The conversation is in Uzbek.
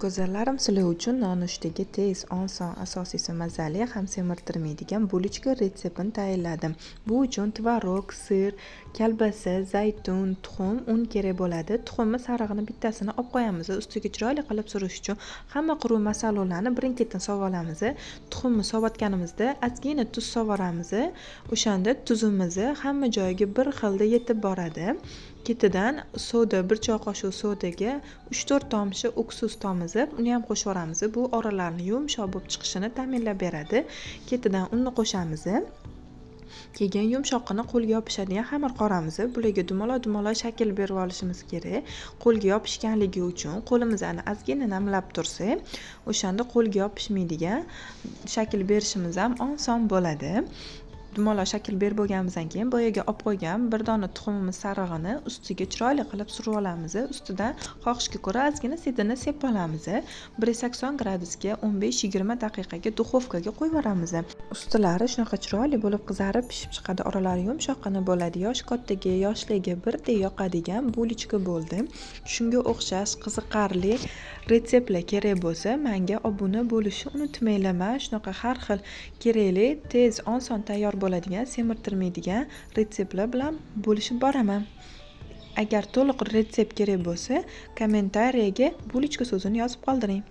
Go'zallarim, sizlar uchun nonushtaga tez, oson, asosiysi mazali, ham semirtirmaydigan bulochka retseptini tayyorladim. Bu uchun tvorog, sir, kolbasa, zaytun, tuxum, un kerak bo'ladi. Tuxumni sarig'ini bittasini olib qo'yamiz. Ustiga chiroyli qilib surish uchun hamma quruq masalalarni birin-ketin sovib olamiz. Tuxumni sovutganimizda ozgina tuz sovoramiz. O'shanda tuzimiz hamma joyiga bir xilda yetib boradi. Ketidan soda, 1 choy qoshiq sodaga 3-4 tomchi uksus tomizib, uni ham qo'shib yuboramiz. Bu oralarni yumshoq bo'lib chiqishini ta'minlab beradi. Ketidan unni qo'shamiz. Keyin yumshoqqina qo'lga yopishadigan xamir qoramiz. Bularga dumaloq shakl berib olishimiz kerak. Qo'lga yopishganligi uchun qo'limizni ozgina namlab tursa, o'shanda qo'lga yopishmaydigan shakl berishimiz ham oson bo'ladi. Dumaloq shakl berib bo'lganimizdan keyin boyaga olib qo'ygan bir dona tuxumimiz sarig'ini ustiga chiroyli qilib surib olamiz. Ustidan xohishga ko'ra ozgina sedini sepib olamiz. 180 gradusga 15-20 daqiqaga duxovkaga qo'yib yuboramiz. Ustilari shunaqa chiroyli bo'lib qizarib pishib chiqadi. Oralari yumshoqqina bo'ladi. Yosh kattaga, yoshlarga birdek yoqadigan bulochka bo'ldi. Shunga o'xshash qiziqarli retseptlar kerak bo'lsa, menga obuna bo'lishni unutmanglar. Men shunaqa har xil kerakli, tez, oson tayyor bo'ladigan, semirtirmaydigan retseptlar bilan bo'lishib boraman. Agar to'liq retsept kerak bo'lsa, kommentariyaga bulochka so'zini yozib qoldiring.